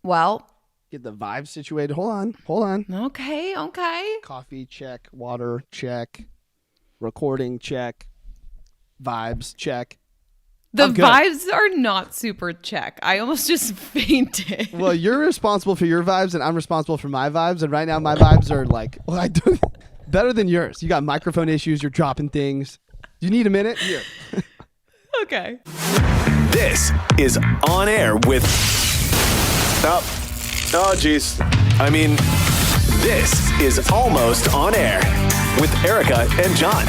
Well, Get the vibe situated. Hold on. okay. Coffee, check. Water, check. Recording, check. Vibes, check. The I'm good. vibes are not super check. I almost just fainted. Well, you're responsible for your vibes, and I'm responsible for my vibes. And right now, my vibes are like, well, I do better than yours. You got microphone issues. You're dropping things. Do you need a minute? Here. Okay. This is On Air with... Oh, geez. I mean, this is Almost On Air with Erica and John.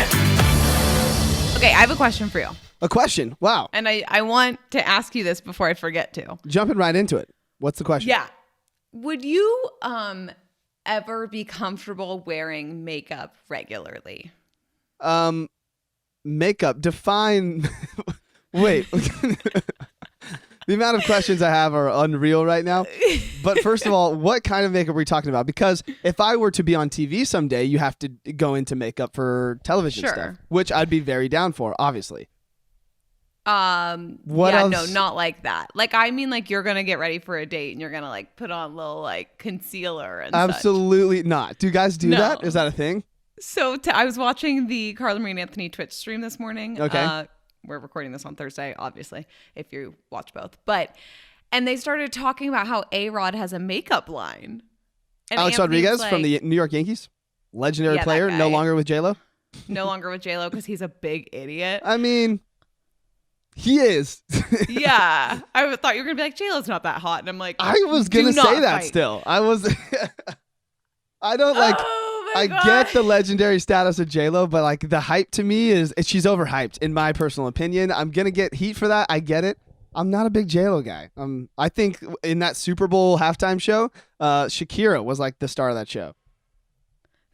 Okay, I have a question for you. A question. Wow. And I want to ask you this before I forget to. Jumping right into it. What's the question? Yeah. Would you ever be comfortable wearing makeup regularly? Makeup. Define. Wait. The amount of questions I have are unreal right now. But first of all, what kind of makeup are we talking about? Because if I were to be on TV someday, you have to go into makeup for television stuff, which I'd be very down for, obviously. What else? No, not like that. Like, I mean, like, you're gonna get ready for a date and you're gonna like put on a little like concealer and Absolutely not. Do guys do that? Is that a thing? So I was watching the Carla Marie and Anthony Twitch stream this morning. Okay. We're recording this on Thursday, obviously, if you watch both. And they started talking about how A-Rod has a makeup line. And Alex Anthony's Rodriguez like, from the New York Yankees, legendary player, that no guy. longer with J-Lo. No longer with J-Lo because he's a big idiot. I mean, he is. Yeah. I thought you were going to be like, J-Lo's not that hot. And I'm like, I was going to say that still. I was. I don't like. I get the legendary status of J-Lo, but like the hype to me is she's overhyped in my personal opinion. I'm going to get heat for that. I get it. I'm not a big J-Lo guy. I think in that Super Bowl halftime show, Shakira was like the star of that show.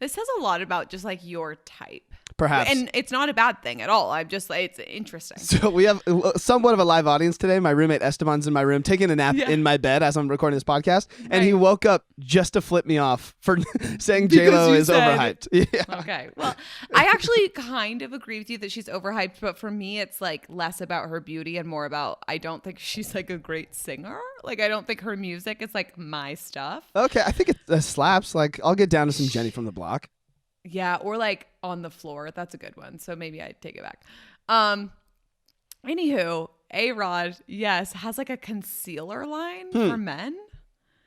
This says a lot about just like your type. Perhaps. And it's not a bad thing at all. I'm just like, it's interesting. So we have somewhat of a live audience today. My roommate Esteban's in my room taking a nap in my bed as I'm recording this podcast. And he woke up just to flip me off for saying J-Lo is overhyped. Yeah. Okay. Well, I actually kind of agree with you that she's overhyped. But for me, it's like less about her beauty and more about I don't think she's like a great singer. Like, I don't think her music is like my stuff. Okay. I think it slaps. Like, I'll get down to some Jenny from the Block. Yeah, or like On the Floor. That's a good one. So maybe I take it back. Anywho, A-Rod, yes, has like a concealer line for men.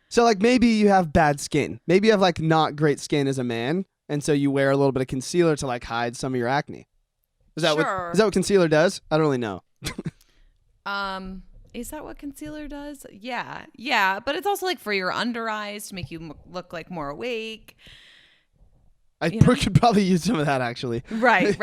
So like maybe you have bad skin. Maybe you have like not great skin as a man, and so you wear a little bit of concealer to like hide some of your acne. Is that what concealer does? I don't really know. Is that what concealer does? Yeah, but it's also like for your under eyes to make you look like more awake. I could probably use some of that actually. Right.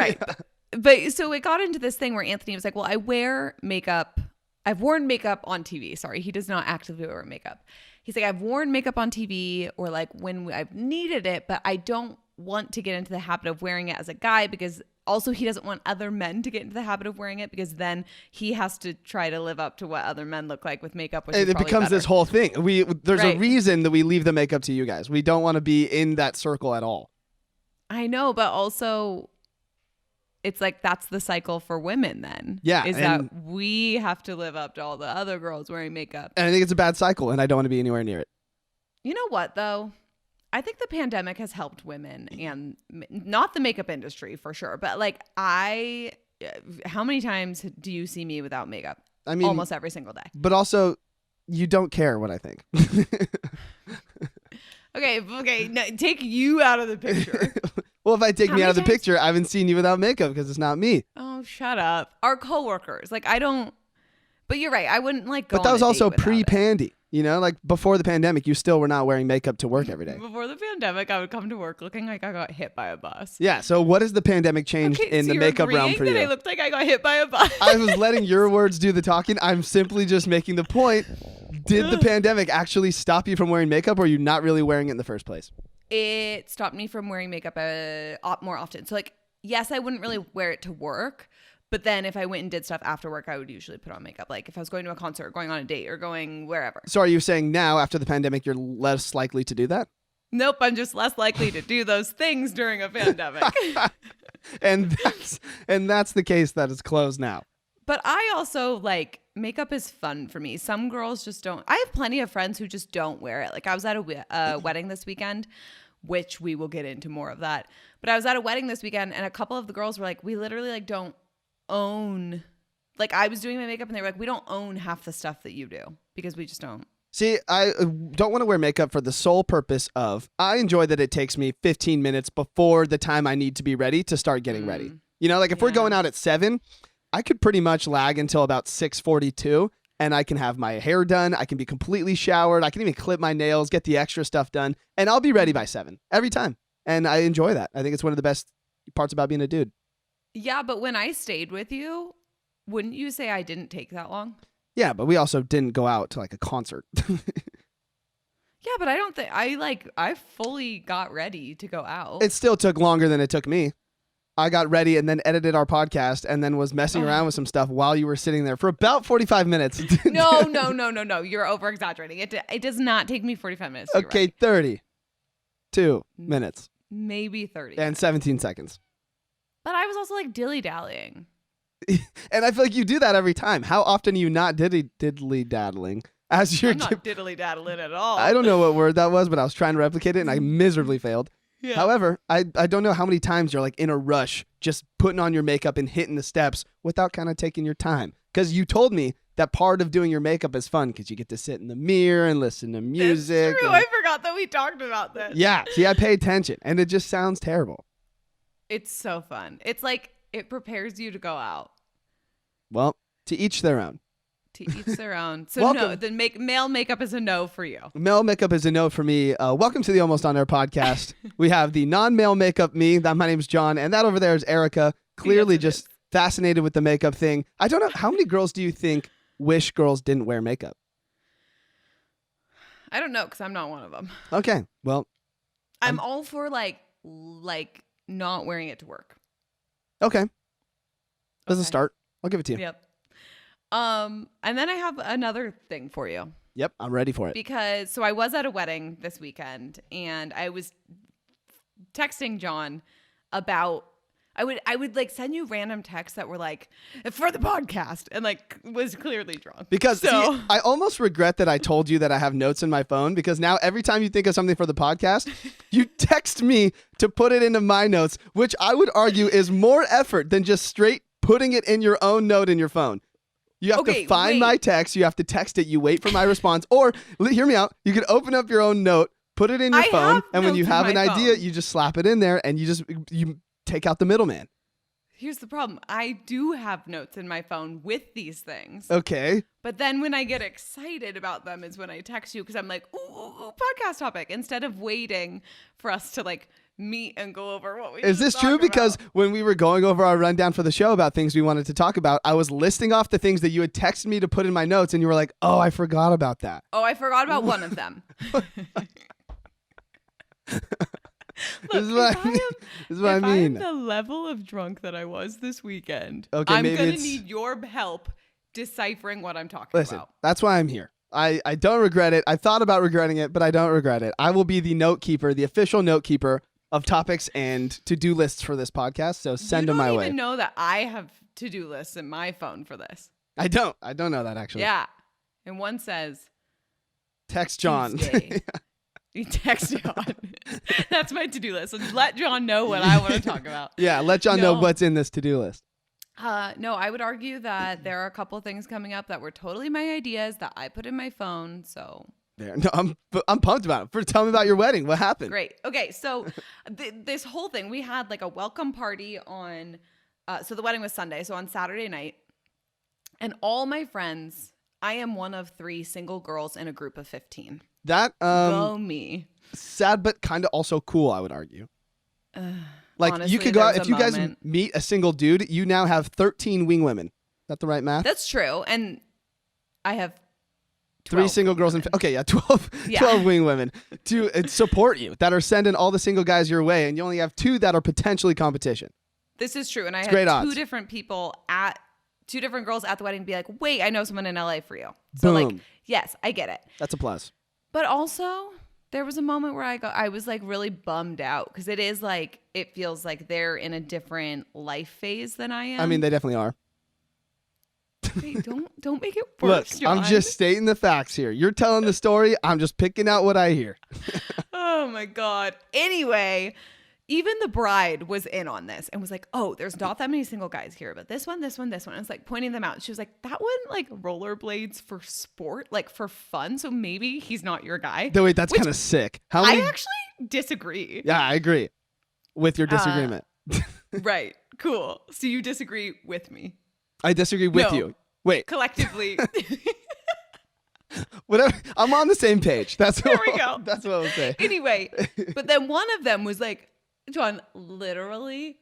But so it got into this thing where Anthony was like, well, I wear makeup. I've worn makeup on TV. Sorry, he does not actively wear makeup. He's like, I've worn makeup on TV or like when I've needed it, but I don't want to get into the habit of wearing it as a guy because also he doesn't want other men to get into the habit of wearing it because then he has to try to live up to what other men look like with makeup. Which and is it becomes better. This whole thing. There's a reason that we leave the makeup to you guys. We don't want to be in that circle at all. I know, but also it's like that's the cycle for women then. Yeah. Is that we have to live up to all the other girls wearing makeup. And I think it's a bad cycle and I don't want to be anywhere near it. You know what though? I think the pandemic has helped women and not the makeup industry for sure, but like how many times do you see me without makeup? I mean, almost every single day. But also you don't care what I think. Okay. No, take you out of the picture. Well, if I take me out of the picture, I haven't seen you without makeup because it's not me. Oh, shut up. Our coworkers. Like, I don't. But you're right. I wouldn't like go. But that was also pre-pandy. You know, like before the pandemic, you still were not wearing makeup to work every day. Before the pandemic, I would come to work looking like I got hit by a bus. Yeah. So what has the pandemic changed in the makeup realm for you? I looked like I got hit by a bus. I was letting your words do the talking. I'm simply just making the point. Did the pandemic actually stop you from wearing makeup or are you not really wearing it in the first place? It stopped me from wearing makeup more often. So like, yes, I wouldn't really wear it to work. But then if I went and did stuff after work, I would usually put on makeup. Like if I was going to a concert or going on a date or going wherever. So are you saying now after the pandemic, you're less likely to do that? Nope. I'm just less likely to do those things during a pandemic. and that's the case that is closed now. But I also like makeup is fun for me. Some girls just don't. I have plenty of friends who just don't wear it. Like I was at a wedding this weekend, which we will get into more of that. But I was at a wedding this weekend and a couple of the girls were like, we literally like don't own. Like I was doing my makeup and they were like, we don't own half the stuff that you do because we just don't. See, I don't want to wear makeup for the sole purpose of I enjoy that it takes me 15 minutes before the time I need to be ready to start getting ready. You know, like if we're going out at 7, I could pretty much lag until about 6:42 and I can have my hair done. I can be completely showered. I can even clip my nails, get the extra stuff done, and I'll be ready by 7 every time. And I enjoy that. I think it's one of the best parts about being a dude. Yeah, but when I stayed with you, wouldn't you say I didn't take that long? Yeah, but we also didn't go out to like a concert. Yeah, but I don't think I fully got ready to go out. It still took longer than it took me. I got ready and then edited our podcast and then was messing around with some stuff while you were sitting there for about 45 minutes. No. You're over exaggerating. It does not take me 45 minutes. Okay, 32 minutes. Maybe 30. And 17 seconds. But I was also like dilly-dallying. And I feel like you do that every time. How often are you not diddly-daddling? As you're I'm not diddly-daddling at all. I don't know what word that was, but I was trying to replicate it and I miserably failed. Yeah. However, I don't know how many times you're like in a rush, just putting on your makeup and hitting the steps without kind of taking your time. Because you told me that part of doing your makeup is fun because you get to sit in the mirror and listen to music. That's true. I forgot that we talked about this. Yeah. See, I pay attention and it just sounds terrible. It's so fun. It's like it prepares you to go out. Well, to each their own. To each their own. So Welcome. no, the male makeup is a no for you. Male makeup is a no for me. Welcome to the Almost On Air podcast. We have the non-male makeup me. My name's John. And that over there is Erica. Clearly just fascinated with the makeup thing. I don't know. How many girls do you think wish girls didn't wear makeup? I don't know because I'm not one of them. Okay. Well. I'm all for like not wearing it to work. Okay. That's a start. I'll give it to you. Yep. And then I have another thing for you. Yep, I'm ready for it. Because I was at a wedding this weekend and I was texting John about I would like send you random texts that were like for the podcast and like was clearly drunk. Because see, I almost regret that I told you that I have notes in my phone because now every time you think of something for the podcast, you text me to put it into my notes, which I would argue is more effort than just straight putting it in your own note in your phone. You have to find my text. You have to text it. You wait for my response. Or, hear me out, you can open up your own note, put it in your phone, and when you have an idea, you just slap it in there and you take out the middleman. Here's the problem. I do have notes in my phone with these things. Okay. But then when I get excited about them is when I text you because I'm like, ooh, podcast topic, instead of waiting for us to like meet and go over what we Is this true? Because when we were going over our rundown for the show about things we wanted to talk about, I was listing off the things that you had texted me to put in my notes and you were like, oh, I forgot about that. Oh, I forgot about one of them. This is what I mean. I'm the level of drunk that I was this weekend, okay, I'm going to need your help deciphering what I'm talking about. That's why I'm here. I don't regret it. I thought about regretting it, but I don't regret it. I will be the note keeper, the official note keeper of topics and to-do lists for this podcast, so send them my way. You don't even know that I have to-do lists in my phone for this. I don't know that, actually. Yeah. And one says... Text John. You text John. That's my to-do list. And let John know what I want to talk about. Yeah, let John know what's in this to-do list. No, I would argue that there are a couple of things coming up that were totally my ideas that I put in my phone, so... There. No, I'm pumped about it. Tell me about your wedding. What happened? Great. Okay, so this whole thing, we had like a welcome party on, so the wedding was Sunday, so on Saturday night, and all my friends, I am one of 3 single girls in a group of 15. That, Go me. Sad, but kind of also cool, I would argue. Like, honestly, you could go out, if you guys meet a single dude, you now have 13 wing women. Is that the right math? That's true, and I have 3 single girls and 12 wing women to support you that are sending all the single guys your way, and you only have 2 that are potentially competition. This is true, and I had great 2 odds. different people at 2 different girls at the wedding be like, "Wait, I know someone in LA for you." So Boom. like, yes, I get it. That's a plus. But also, there was a moment where I was like really bummed out because it is like it feels like they're in a different life phase than I am. I mean, they definitely are. Wait, don't make it Look, worse, John. I'm just stating the facts here. You're telling the story. I'm just picking out what I hear. Oh my God. Anyway, even the bride was in on this and was like, oh, there's not that many single guys here, but this one. I was like pointing them out. She was like, that one like rollerblades for sport, like for fun. So maybe he's not your guy. Wait, that's kind of sick. How many? I actually disagree. Yeah, I agree with your disagreement. Right. Cool. So you disagree with me. I disagree with you. Wait. Collectively. Whatever. I'm on the same page. That's There we go. That's what I would say. Anyway, but then one of them was like, John, literally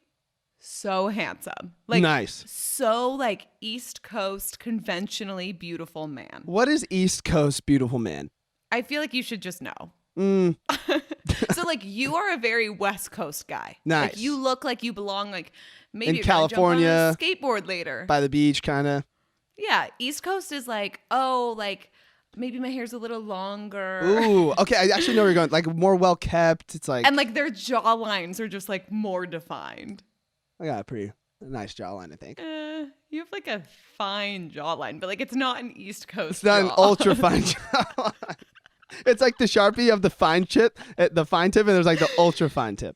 so handsome. Like, nice. So like East Coast, conventionally beautiful man. What is East Coast beautiful man? I feel like you should just know. So like you are a very West Coast guy. Nice. Like you look like you belong like maybe in you're gonna California, jump on a skateboard later. by the beach, kind of. Yeah, East Coast is like, oh, like maybe my hair's a little longer. Ooh, okay. I actually know where you're going. Like more well kept. It's like, And like their jaw lines are just like more defined. I got a pretty nice jawline, I think. You have like a fine jawline, but like it's not an East Coast. It's not an ultra fine jawline. It's like the Sharpie of the fine tip, and there's like the ultra fine tip.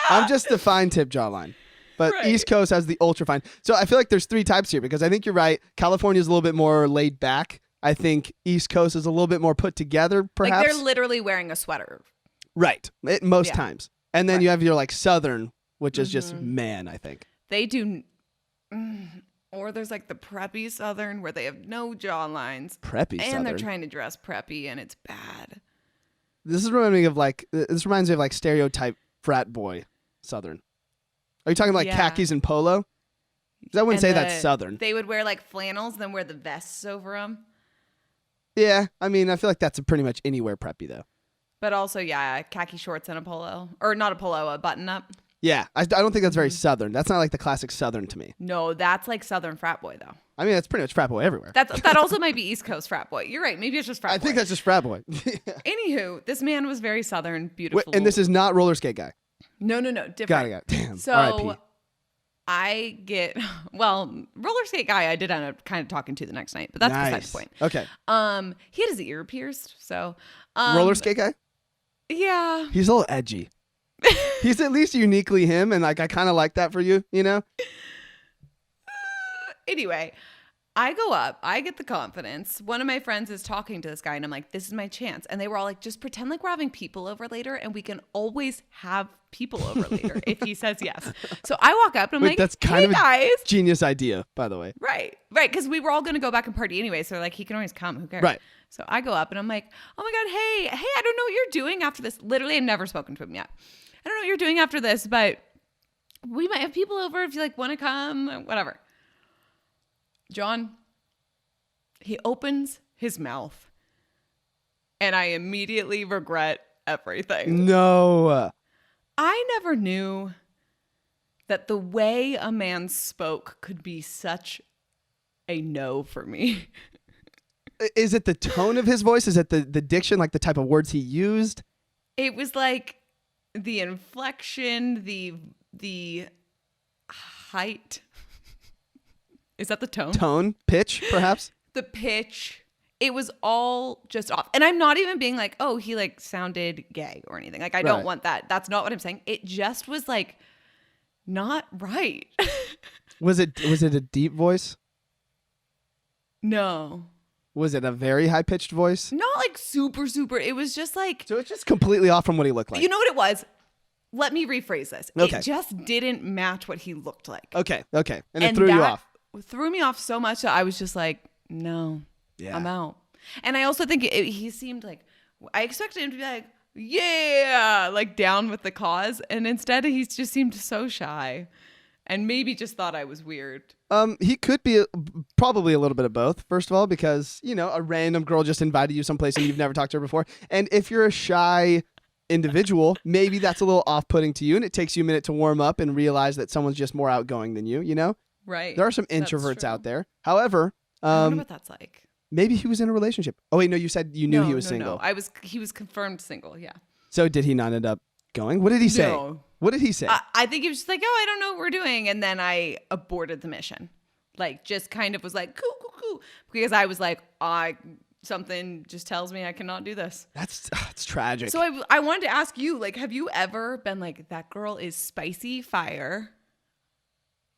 Yeah. I'm just the fine tip jawline. But Right. East Coast has the ultra fine. So I feel like there's three types here because I think you're right. California is a little bit more laid back. I think East Coast is a little bit more put together, perhaps. Like they're literally wearing a sweater. Right. Most Yeah. times. And then Right. you have your like Southern, which is just man, I think. They do. Or there's like the preppy Southern where they have no jaw lines. Preppy And Southern. they're trying to dress preppy and it's bad. This reminds me of like stereotype frat boy Southern. Are you talking about like Yeah. khakis and polo? 'Cause I wouldn't say And that's Southern. They would wear like flannels, then wear the vests over them. Yeah, I mean, I feel like that's pretty much anywhere preppy though. But also, yeah, khaki shorts and a polo. Or not a polo, a button up. Yeah, I don't think that's very Southern. That's not like the classic Southern to me. No, that's like Southern frat boy, though. I mean, that's pretty much frat boy everywhere. That also might be East Coast frat boy. You're right. Maybe it's just frat I boy. think that's just frat boy. Anywho, this man was very Southern, beautiful. And this is not roller skate guy. No, different. Got it. Damn. So R.I.P. I get, well, roller skate guy I did end up kind of talking to the next night, but that's beside the point. Okay. He had his ear pierced, so. Roller skate guy? Yeah. He's a little edgy. He's at least uniquely him, and like I kind of like that for you, you know? Anyway, I go up, I get the confidence. One of my friends is talking to this guy, and I'm like, this is my chance. And they were all like, just pretend like we're having people over later, and we can always have people over later if he says yes. So I walk up, and I'm like, that's kind hey, of a guys. genius idea, by the way. Right, because we were all going to go back and party anyway. So like, he can always come. Who cares? Right. So I go up, and I'm like, oh my God, hey, I don't know what you're doing after this. Literally, I've never spoken to him yet. I don't know what you're doing after this, but we might have people over if you like want to come, whatever. John, he opens his mouth and I immediately regret everything. No. I never knew that the way a man spoke could be such a no for me. Is it the tone of his voice? Is it the diction, like the type of words he used? It was like the inflection, the height. Is that the tone? Tone, pitch, perhaps? The pitch. It was all just off. And I'm not even being like, oh, he like sounded gay or anything. Like, I don't want that. That's not what I'm saying. It just was like not right. Was it a deep voice? No. Was it a very high-pitched voice? Not like super. It was just like, So it's just completely off from what he looked like. you know what it was? Let me rephrase this. Okay. It just didn't match what he looked like. Okay. And it threw you off. Threw me off so much that I was just like, no, Yeah. I'm out. And I also think he seemed like, I expected him to be like, yeah, like down with the cause. And instead he just seemed so shy and maybe just thought I was weird. He could be probably a little bit of both. First of all, because, you know, a random girl just invited you someplace and you've never talked to her before. And if you're a shy individual, maybe that's a little off-putting to you and it takes you a minute to warm up and realize that someone's just more outgoing than you know? Right. There are some That's introverts true. out there. However, I wonder what that's like. maybe he was in a relationship. Oh, wait, no, you said you knew he was single. No, he was confirmed single. Yeah. So did he not end up going? What did he say? No. What did he say? I think he was just like, oh, I don't know what we're doing. And then I aborted the mission. Like, just kind of was like, cool. woo, because I was like, something just tells me I cannot do this. It's tragic. So I wanted to ask you, like, have you ever been like, that girl is spicy fire?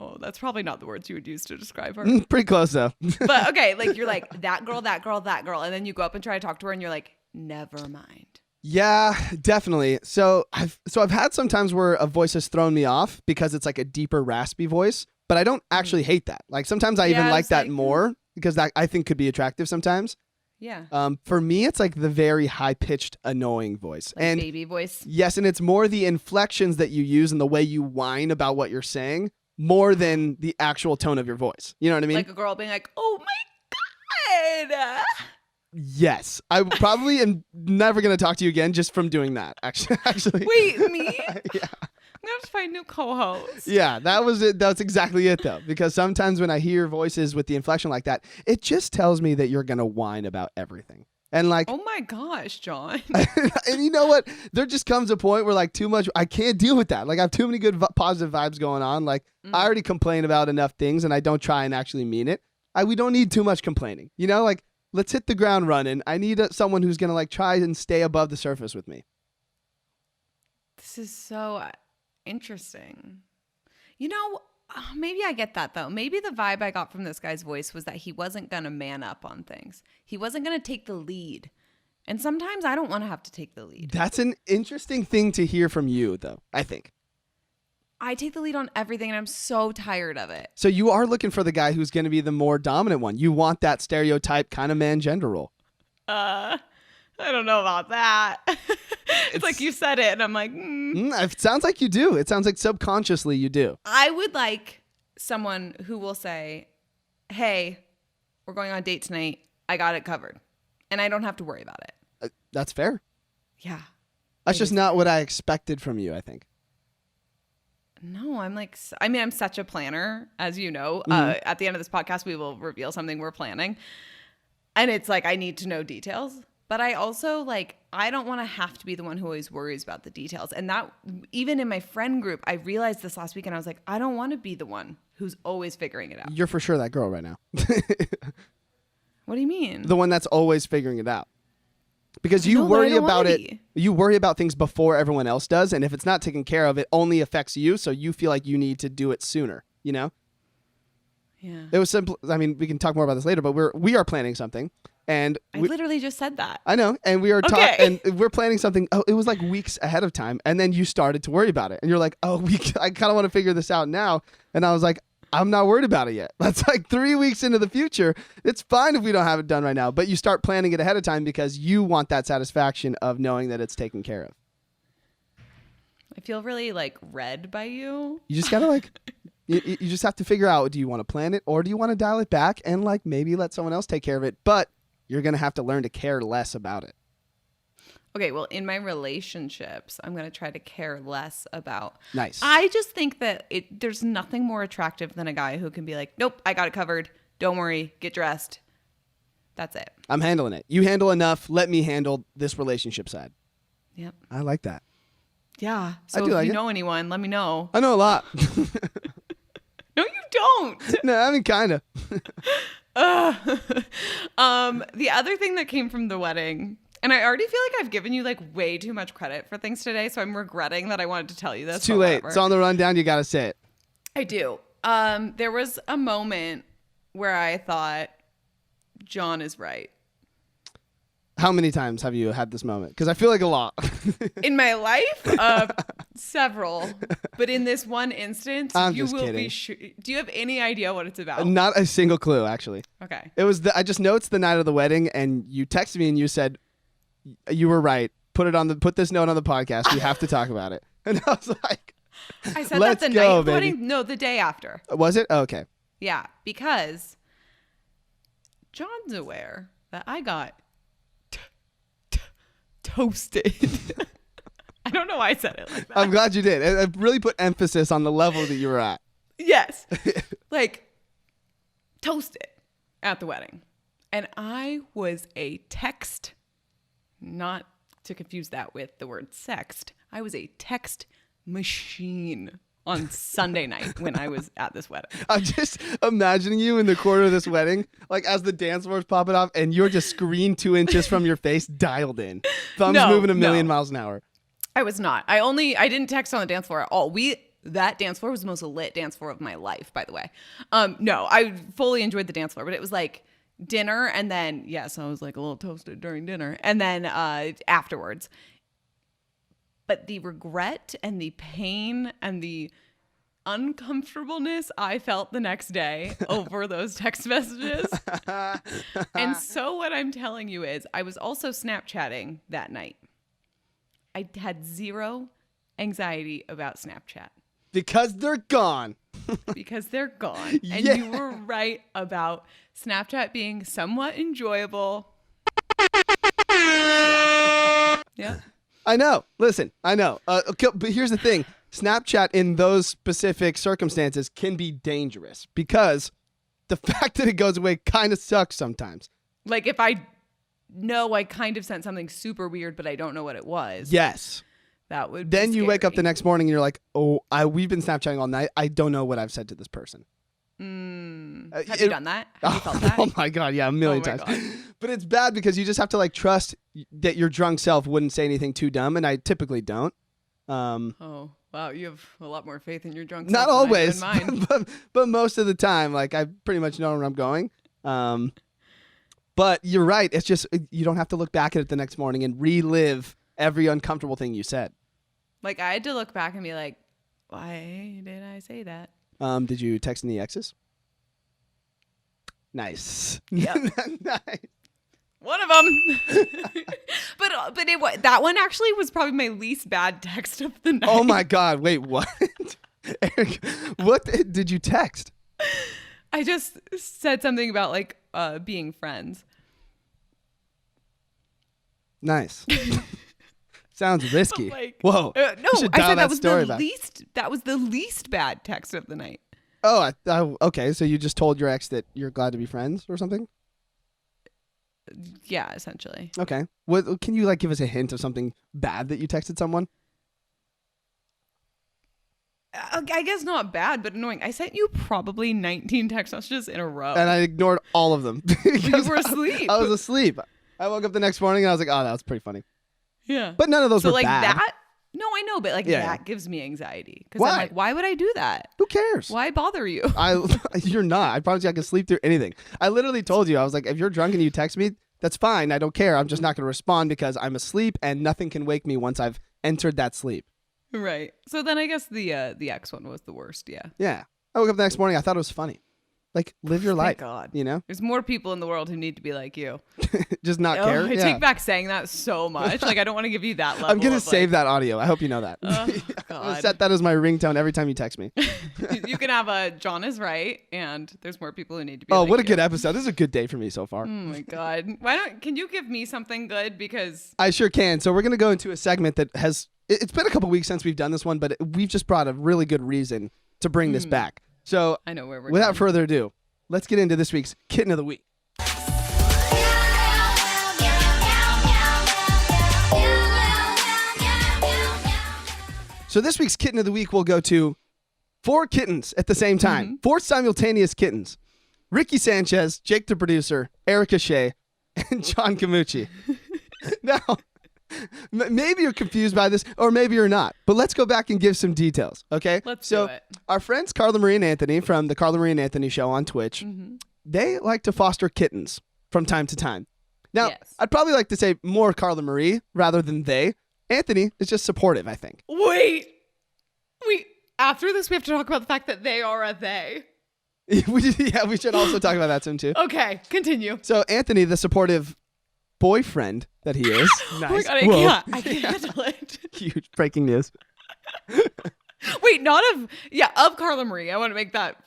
Oh, that's probably not the words you would use to describe her. Pretty close though. But okay, like you're like, that girl, that girl, that girl. And then you go up and try to talk to her and you're like, never mind. Yeah, definitely. So I've had some times where a voice has thrown me off because it's like a deeper, raspy voice, but I don't actually hate that. Like sometimes I even like that more because that I think could be attractive sometimes. Yeah. For me, it's like the very high-pitched, annoying voice. Like and baby voice. Yes, and it's more the inflections that you use and the way you whine about what you're saying more than the actual tone of your voice. You know what I mean? Like a girl being like, oh my God. Yes. I probably am never going to talk to you again just from doing that, actually. Wait, me? Yeah. I'm going to have to find new co-hosts. Yeah, that was it. That's exactly it, though. Because sometimes when I hear voices with the inflection like that, it just tells me that you're going to whine about everything. And like, oh my gosh, John. and you know what? There just comes a point where like too much, I can't deal with that. Like I have too many good positive vibes going on. Like I already complain about enough things and I don't try and actually mean it. We don't need too much complaining, you know, like let's hit the ground running. I need someone who's going to like try and stay above the surface with me. This is so interesting. You know, maybe I get that though. Maybe the vibe I got from this guy's voice was that he wasn't going to man up on things. He wasn't going to take the lead. And sometimes I don't want to have to take the lead. That's an interesting thing to hear from you though, I think. I take the lead on everything and I'm so tired of it. So you are looking for the guy who's going to be the more dominant one. You want that stereotype kind of man gender role. I don't know about that. It's like you said it and I'm like, It sounds like you do. It sounds like subconsciously you do. I would like someone who will say, hey, we're going on a date tonight. I got it covered. And I don't have to worry about it. That's fair. Yeah. That's just not what I expected from you, I think. No, I'm such a planner, as you know. At the end of this podcast, we will reveal something we're planning. And it's like, I need to know details. But I also, like, I don't want to have to be the one who always worries about the details. And that, even in my friend group, I realized this last week and I was like, I don't want to be the one who's always figuring it out. You're for sure that girl right now. What do you mean? The one that's always figuring it out. Because you worry about it. You worry about things before everyone else does. And if it's not taken care of, it only affects you. So you feel like you need to do it sooner, you know? Yeah. It was simple. I mean, we can talk more about this later, but we are planning something. And I literally just said that. I know. And we are Okay. and we're planning something. Oh, it was like weeks ahead of time. And then you started to worry about it. And you're like, oh, I kind of want to figure this out now. And I was like, I'm not worried about it yet. That's like 3 weeks into the future. It's fine if we don't have it done right now. But you start planning it ahead of time because you want that satisfaction of knowing that it's taken care of. I feel really like read by you. You just gotta like, you just have to figure out, do you want to plan it or do you want to dial it back and like maybe let someone else take care of it? But you're going to have to learn to care less about it. Okay, well, in my relationships, I'm going to try to care less about. Nice. I just think that there's nothing more attractive than a guy who can be like, nope, I got it covered. Don't worry. Get dressed. That's it. I'm handling it. You handle enough. Let me handle this relationship side. Yep. I like that. Yeah. So if you know anyone, let me know. I know a lot. No, you don't. No, I mean, kind of. The other thing that came from the wedding, and I already feel like I've given you like way too much credit for things today, so I'm regretting that I wanted to tell you this. It's too late. It's on the rundown. You got to say it. I do. There was a moment where I thought John is right. How many times have you had this moment? Because I feel like a lot. In my life, several. But in this one instance, I'm you just will kidding. be Do you have any idea what it's about? Not a single clue, actually. Okay. It was I just know it's the night of the wedding, and you texted me and you said you were right. Put this note on the podcast. We have to talk about it. And I was like, I said let's that the go, night of the baby. wedding. No, the day after. Was it? Oh, okay. Yeah, because John's aware that I got toasted. I don't know why I said it like that. I'm glad you did. It really put emphasis on the level that you were at. Yes. Like toasted at the wedding. And I was a text, not to confuse that with the word sext. I was a text machine on Sunday night when I was at this wedding. I'm just imagining you in the corner of this wedding, like as the dance floor is popping off, and you're just screen 2 inches from your face, dialed in, thumbs moving a million miles an hour. I was not. I didn't text on the dance floor at all. That dance floor was the most lit dance floor of my life, by the way. No, I fully enjoyed the dance floor, but it was like dinner, and then yes, I was like a little toasted during dinner, and then afterwards. But the regret and the pain and the uncomfortableness I felt the next day over those text messages. And so what I'm telling you is I was also Snapchatting that night. I had zero anxiety about Snapchat. Because they're gone. Because they're gone. And you were right about Snapchat being somewhat enjoyable. Yeah. I know. Listen, I know. Okay, but here's the thing. Snapchat in those specific circumstances can be dangerous because the fact that it goes away kind of sucks sometimes. Like if I know I kind of sent something super weird, but I don't know what it was. Yes. That would be Then you scary. wake up the next morning and you're like, oh, we've been Snapchatting all night. I don't know what I've said to this person. Have you done that? Have you felt that? Oh my God. Yeah, a million times. God. But it's bad because you just have to like trust that your drunk self wouldn't say anything too dumb. And I typically don't. Oh, wow. You have a lot more faith in your drunk Not self always, than I do in mine. but most of the time, like I pretty much know where I'm going. But you're right. It's just, you don't have to look back at it the next morning and relive every uncomfortable thing you said. Like I had to look back and be like, why did I say that? Did you text any exes? Nice. Yep. Nice. One of them. but that one actually was probably my least bad text of the night. Oh my God. Wait, what? Eric, what did you text? I just said something about like being friends. Nice. Sounds risky. Like, Whoa. No, I said that was story the back. least. That was the least bad text of the night. Oh, okay. So you just told your ex that you're glad to be friends or something? Yeah, essentially. Okay. What can you like give us a hint of something bad that you texted someone? I guess not bad, but annoying. I sent you probably 19 text messages in a row. And I ignored all of them. You were asleep. I was asleep. I woke up the next morning and I was like, oh, that was pretty funny. Yeah. But none of those so were like bad. that. No, I know, but like Yeah, that yeah. gives me anxiety because Why? I'm like, why would I do that? Who cares? Why bother you? You're not. I promise you I can sleep through anything. I literally told you, I was like, if you're drunk and you text me, that's fine. I don't care. I'm just not going to respond because I'm asleep and nothing can wake me once I've entered that sleep. Right. So then I guess the X one was the worst. Yeah. Yeah. I woke up the next morning. I thought it was funny. Like, live your life. Thank God. You know? There's more people in the world who need to be like you. Just not Oh, care. I Yeah. take back saying that so much. Like I don't want to give you that level. I'm going to of, save that audio. I hope you know that. Oh, I'm going to God. set that as my ringtone every time you text me. You can have a John is right, and there's more people who need to be. Oh, like what a you. good episode. This is a good day for me so far. Oh my God. Can you give me something good? Because I sure can. So we're going to go into a segment that has, it's been a couple weeks since we've done this one, but we've just brought a really good reason to bring this back. So I know where we're without going. further ado, let's get into this week's Kitten of the Week. So this week's Kitten of the Week will go to 4 kittens at the same time. 4 simultaneous kittens. Ricky Sanchez, Jake the producer, Erica Shea, and John Camucci. Now, maybe you're confused by this, or maybe you're not. But let's go back and give some details, okay? Let's so do it. Our friends Carla Marie and Anthony from the Carla Marie and Anthony Show on Twitch, they like to foster kittens from time to time. Now, Yes. I'd probably like to say more Carla Marie rather than they. Anthony is just supportive, I think. Wait. After this, we have to talk about the fact that they are a they. we should also talk about that soon too. Okay, continue. So Anthony, the supportive boyfriend that he is. Oh my Nice. God, Whoa. I can't handle it. Huge breaking news. Wait, not of Carla Marie. I want to make that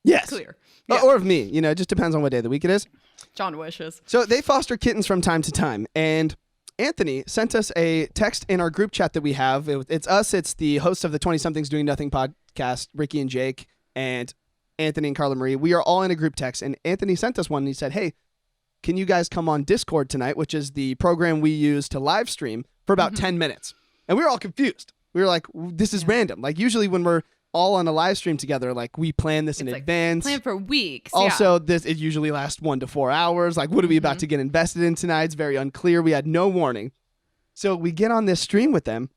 Yes. clear. Or of me. You know, it just depends on what day of the week it is. John wishes. So they foster kittens from time to time. And Anthony sent us a text in our group chat that we have. It's us. It's the hosts of the 20-somethings Doing Nothing podcast, Ricky and Jake, and Anthony and Carla Marie. We are all in a group text. And Anthony sent us one and he said, hey, can you guys come on Discord tonight, which is the program we use to live stream for about 10 minutes. And we were all confused. We were like, this is random. Like usually when we're all on a live stream together. Like we plan this in advance. Plan for weeks. Also, it usually lasts 1 to 4 hours. Like, what are we about to get invested in tonight? It's very unclear. We had no warning. So we get on this stream with them,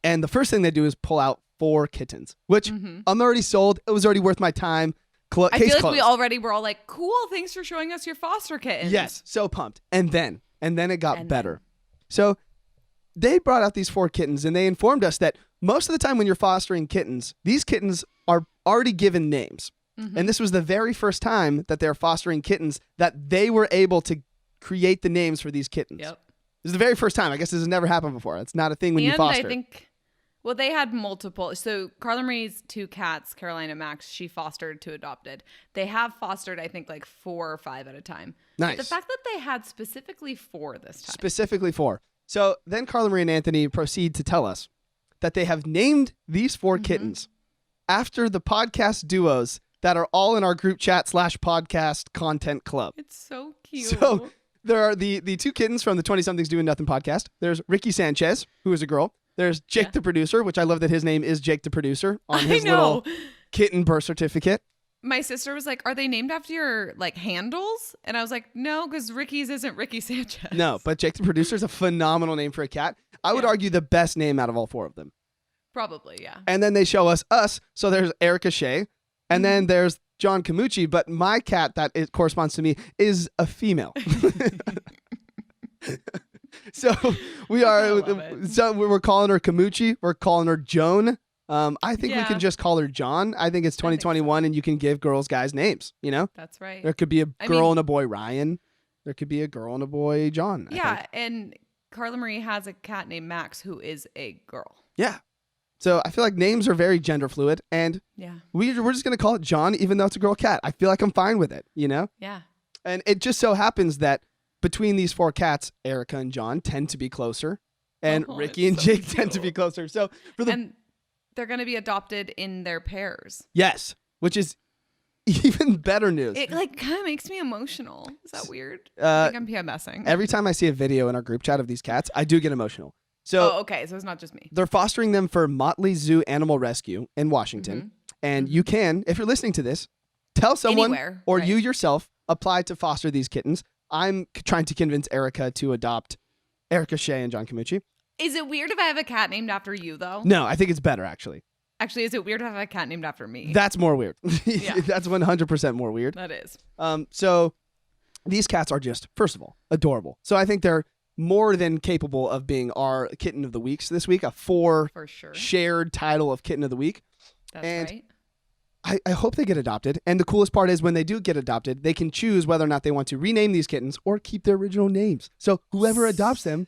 and the first thing they do is pull out 4 kittens, which I'm already sold. It was already worth my time. I feel like closed. we already were all like, cool, thanks for showing us your foster kittens. Yes, so pumped. And then it got better. So they brought out these 4 kittens, and they informed us that most of the time when you're fostering kittens, these kittens are already given names. And this was the very first time that they're fostering kittens that they were able to create the names for these kittens. Yep. This is the very first time. I guess this has never happened before. It's not a thing when you foster. I think, well, they had multiple. So Carla Marie's 2 cats, Caroline and Max, she fostered 2 adopted. They have fostered, I think, like 4 or 5 at a time. Nice. But the fact that they had specifically 4 this time. Specifically 4. So then Carla Marie and Anthony proceed to tell us that they have named these 4 kittens after the podcast duos that are all in our group chat / podcast content club. It's so cute. So there are the 2 kittens from the 20-somethings Doing Nothing podcast. There's Ricky Sanchez, who is a girl. There's Jake the producer, which I love that his name is Jake the producer on his little kitten birth certificate. My sister was like, are they named after your like handles? And I was like, no, because Ricky's isn't Ricky Sanchez. No, but Jake the producer is a phenomenal name for a cat. I would argue the best name out of all 4 of them. Probably, yeah. And then they show us. So there's Erica Shea. And then there's John Camucci. But my cat that it corresponds to me is a female. So we're calling her Camucci. We're calling her Joan. I think we can just call her John. I think it's 2021 and you can give girls guys names, you know? That's right. There could be a girl and a boy Ryan. There could be a girl and a boy John. Yeah, and Carla Marie has a cat named Max who is a girl. Yeah. So I feel like names are very gender fluid, and we're just going to call it John even though it's a girl cat. I feel like I'm fine with it, you know? Yeah. And it just so happens that between these 4 cats, Erica and John tend to be closer, and Ricky and Jake tend to be closer. So and they're going to be adopted in their pairs. Yes, which is even better news. It like kind of makes me emotional. Is that weird? I think I'm PMSing. Every time I see a video in our group chat of these cats, I do get emotional. So okay, so it's not just me. They're fostering them for Motley Zoo Animal Rescue in Washington, and you can, if you're listening to this, tell someone anywhere, or you yourself apply to foster these kittens. I'm trying to convince Erica to adopt Erica Shea and John Camucci. Is it weird if I have a cat named after you, though? No, I think it's better, actually. Actually, is it weird if I have a cat named after me? That's more weird. Yeah. That's 100% more weird. That is. So these cats are just, first of all, adorable. So I think they're more than capable of being our Kitten of the Weeks this week, a 4 for sure shared title of Kitten of the Week. That's right. I hope they get adopted. And the coolest part is when they do get adopted, they can choose whether or not they want to rename these kittens or keep their original names. So whoever adopts them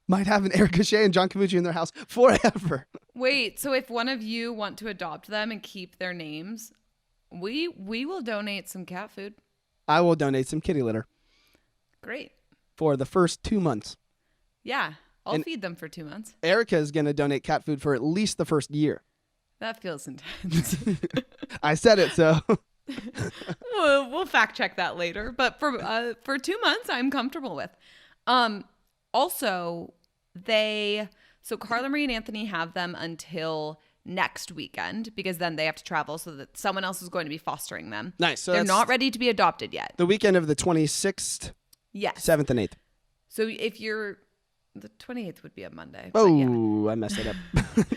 might have an Erica Shea and John Camucci in their house forever. Wait, so if one of you want to adopt them and keep their names, we will donate some cat food. I will donate some kitty litter. Great. For the first 2 months. Yeah, I'll feed them for 2 months. Erica is going to donate cat food for at least the first year. That feels intense. I said it, so. We'll fact check that later. But for 2 months, I'm comfortable with. Also, so Carla Marie and Anthony have them until next weekend because then they have to travel so that someone else is going to be fostering them. Nice. So they're not ready to be adopted yet. The weekend of the 26th, yes, 7th, and 8th. So if you're, the 28th would be a Monday. Oh, yeah. I messed it up.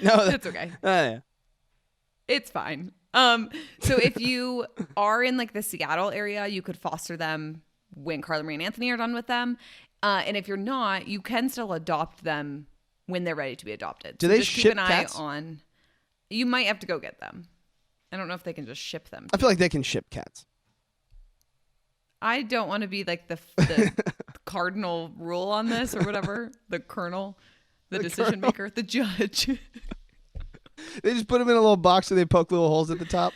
No, that's okay. Yeah. It's fine. So if you are in like the Seattle area, you could foster them when Carla Marie and Anthony are done with them. And if you're not, you can still adopt them when they're ready to be adopted. Do so they just ship keep an cats? eye on. You might have to go get them. I don't know if they can just ship them. I feel like they can ship cats. I don't want to be like the cardinal rule on this or whatever. The colonel, the decision maker, the judge. They just put them in a little box and they poke little holes at the top.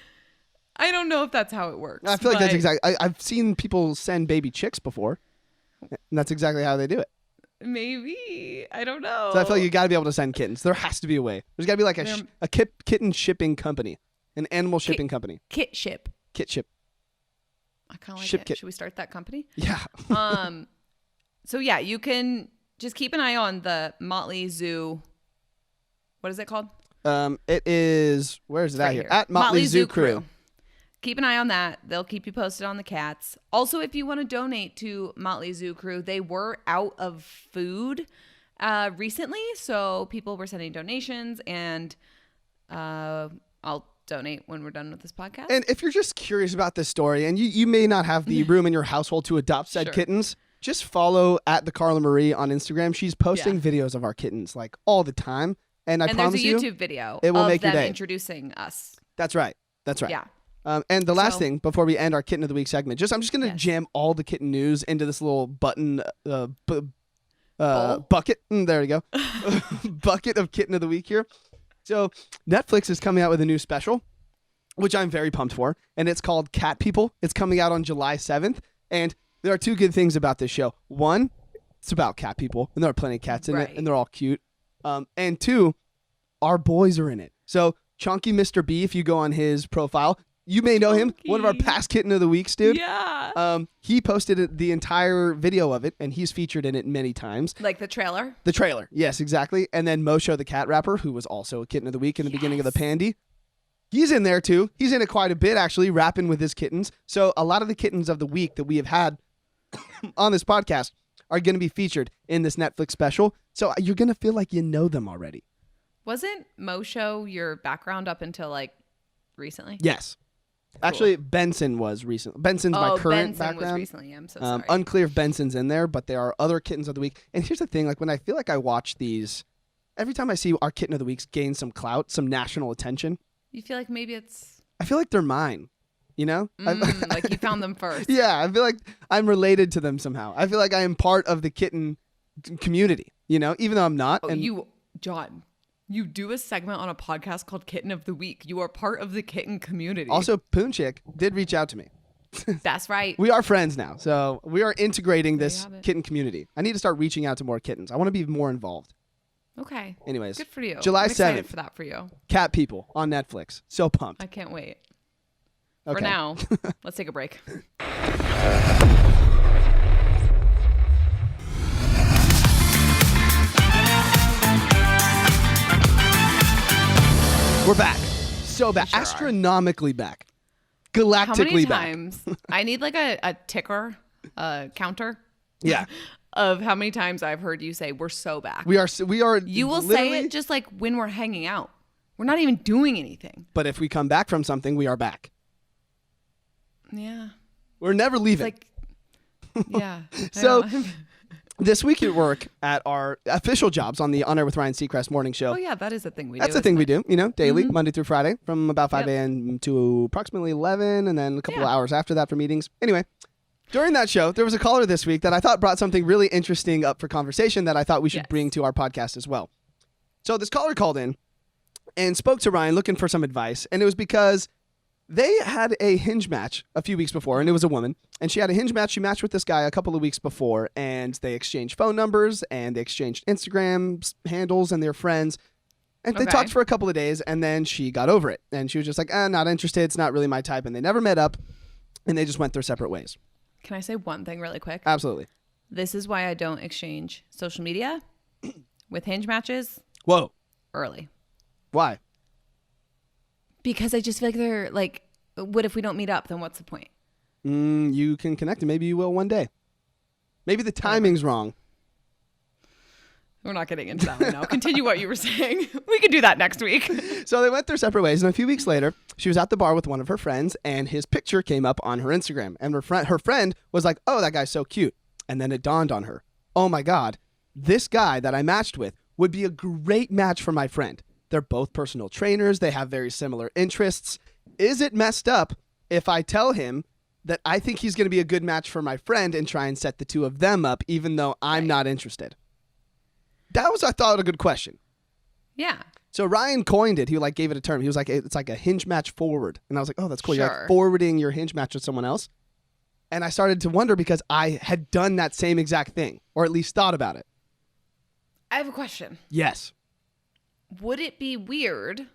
I don't know if that's how it works. I feel like that's exactly. I've seen people send baby chicks before, and that's exactly how they do it. Maybe. I don't know. So I feel like you got to be able to send kittens. There has to be a way. There's got to be like a kitten shipping company, an animal shipping company. Kit ship. Kit ship. I kind of like Ship it. kit. Should we start that company? Yeah. So yeah, you can just keep an eye on the Motley Zoo. What is it called? It is, where is it at here? Here. At Motley Zoo Crew. Keep an eye on that. They'll keep you posted on the cats. Also, if you want to donate to Motley Zoo Crew, they were out of food recently, so people were sending donations, and I'll donate when we're done with this podcast. And if you're just curious about this story, and you may not have the room in your household to adopt said kittens, just follow at the Carla Marie on Instagram. She's posting videos of our kittens like all the time, and I promise you, there's a YouTube video it will of make your them day. introducing us. That's right. That's right. Yeah. And the last thing before we end our Kitten of the Week segment, I'm just gonna jam all the kitten news into this little button bucket. There we go. Bucket of Kitten of the Week here. So Netflix is coming out with a new special, which I'm very pumped for, and it's called Cat People. It's coming out on July 7th, and there are two good things about this show. One, it's about cat people, and there are plenty of cats in it, and they're all cute. And two, our boys are in it. So Chunky Mr. B, if you go on his profile, you may know him, one of our past Kitten of the Weeks, dude. Yeah. He posted the entire video of it, and he's featured in it many times. Like the trailer? The trailer, yes, exactly. And then Mosho the cat rapper, who was also a Kitten of the Week in the beginning of the Pandy. He's in there, too. He's in it quite a bit, actually, rapping with his kittens. So a lot of the kittens of the week that we have had on this podcast are going to be featured in this Netflix special. So you're going to feel like you know them already. Wasn't Mosho your background up until, like, recently? Yes. Cool. Actually, Benson was recently. Benson's my current Benson background. Was recently. I'm so sorry. Unclear if Benson's in there, but there are other kittens of the week. And here's the thing, like when I feel like I watch these, every time I see our Kitten of the Weeks gain some clout, some national attention, you feel like maybe it's... I feel like they're mine, you know? Like you found them first. Yeah, I feel like I'm related to them somehow. I feel like I am part of the kitten community, you know, even though I'm not. John, you do a segment on a podcast called Kitten of the Week. You are part of the kitten community. Also, Poonchick did reach out to me. That's right. We are friends now. So we are integrating this kitten community. I need to start reaching out to more kittens. I want to be more involved. Okay. Anyways. Good for you. July 7th. I'm excited for that for you. Cat People on Netflix. So pumped. I can't wait. Okay. For now, let's take a break. We're back. So back. Astronomically back. Galactically back. How many times? I need like a ticker, counter. Yeah. Of how many times I've heard you say, we're so back. We are. You will say it just like when we're hanging out. We're not even doing anything. But if we come back from something, we are back. Yeah. We're never leaving. Like, yeah. So this week at work at our official jobs on the On Air with Ryan Seacrest morning show. Oh, yeah. That is a thing we do. That's a thing we do, you know, daily, Monday through Friday from about 5 a.m. to approximately 11 and then a couple of hours after that for meetings. Anyway, during that show, there was a caller this week that I thought brought something really interesting up for conversation that I thought we should bring to our podcast as well. So this caller called in and spoke to Ryan looking for some advice. And it was because they had a Hinge match a few weeks before, and it was a woman. And she had a Hinge match. She matched with this guy a couple of weeks before, and they exchanged phone numbers, and they exchanged Instagram handles, and they're friends. And they talked for a couple of days, and then she got over it. And she was just like, not interested. It's not really my type. And they never met up, and they just went their separate ways. Can I say one thing really quick? Absolutely. This is why I don't exchange social media with Hinge matches. Whoa. Early. Why? Because I just feel like they're like, what if we don't meet up? Then what's the point? You can connect and maybe you will one day. Maybe the timing's wrong. We're not getting into that right now. Continue what you were saying. We can do that next week. So they went their separate ways, and a few weeks later, she was at the bar with one of her friends, and his picture came up on her Instagram. And her friend was like, oh, that guy's so cute. And then it dawned on her, oh my God, this guy that I matched with would be a great match for my friend. They're both personal trainers. They have very similar interests. Is it messed up if I tell him that I think he's going to be a good match for my friend and try and set the two of them up, even though I'm not interested? That was, I thought, a good question. Yeah. So Ryan coined it. He gave it a term. He was like, it's like a Hinge match forward. And I was like, oh, that's cool. Sure. You're like forwarding your Hinge match with someone else. And I started to wonder because I had done that same exact thing, or at least thought about it. I have a question. Yes. Would it be weird,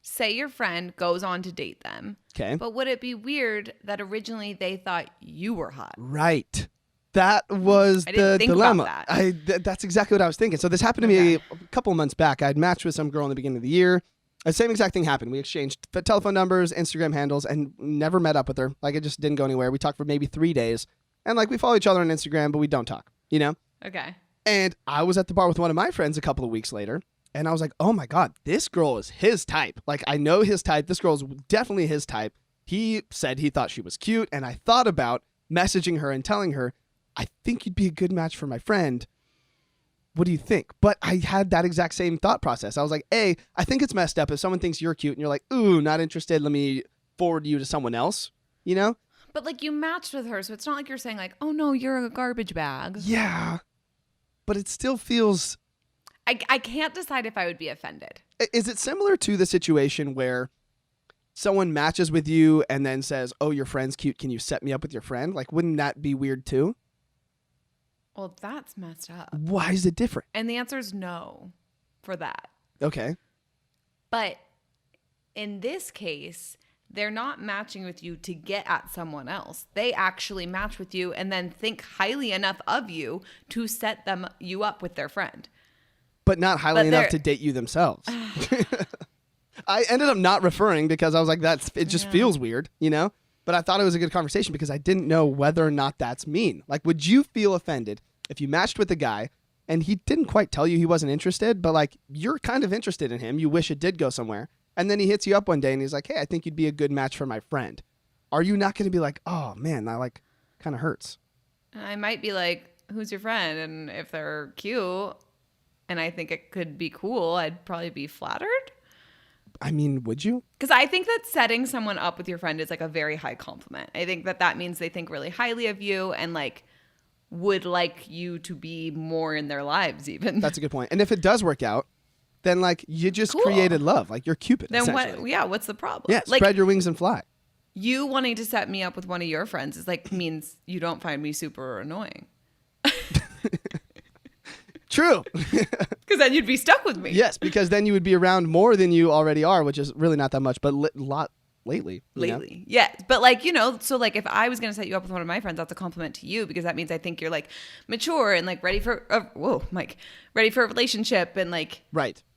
say your friend goes on to date them. Okay. But would it be weird that originally they thought you were hot? Right. That was I didn't the think dilemma. about that. That's exactly what I was thinking. So this happened to me a couple months back. I had matched with some girl in the beginning of the year. The same exact thing happened. We exchanged telephone numbers, Instagram handles, and never met up with her. Like, it just didn't go anywhere. We talked for maybe 3 days. And, like, we follow each other on Instagram, but we don't talk, you know? Okay. And I was at the bar with one of my friends a couple of weeks later, and I was like, oh, my God, this girl is his type. Like, I know his type. This girl is definitely his type. He said he thought she was cute, and I thought about messaging her and telling her, I think you'd be a good match for my friend. What do you think? But I had that exact same thought process. I was like, I think it's messed up if someone thinks you're cute and you're like, ooh, not interested. Let me forward you to someone else, you know? But like you matched with her, so it's not like you're saying like, oh no, you're a garbage bag. Yeah. But it still feels... I can't decide if I would be offended. Is it similar to the situation where someone matches with you and then says, oh, your friend's cute. Can you set me up with your friend? Like, wouldn't that be weird too? Well, that's messed up. Why is it different? And the answer is no for that. Okay. But in this case, they're not matching with you to get at someone else. They actually match with you and then think highly enough of you to set you up with their friend. But not highly enough to date you themselves. I ended up not referring because I was like, it just feels weird, you know? But I thought it was a good conversation because I didn't know whether or not that's mean. Like, would you feel offended if you matched with a guy and he didn't quite tell you he wasn't interested, but like you're kind of interested in him, you wish it did go somewhere, and then he hits you up one day and he's like, hey, I think you'd be a good match for my friend. Are you not going to be like, oh man, that like kind of hurts? I might be like, who's your friend? And if they're cute and I think it could be cool, I'd probably be flattered. I mean, would you? Because I think that setting someone up with your friend is like a very high compliment. I think that means they think really highly of you and like would like you to be more in their lives even. That's a good point. And if it does work out, then like you just created love. Like you're Cupid. Then what? Yeah, what's the problem? Yeah, like, spread your wings and fly. You wanting to set me up with one of your friends is like means you don't find me super annoying. True. Because then you'd be stuck with me. Yes, because then you would be around more than you already are, which is really not that much, but lot lately. Lately, yeah. But like, you know, so like if I was going to set you up with one of my friends, that's a compliment to you because that means I think you're like mature and like ready for, ready for a relationship and like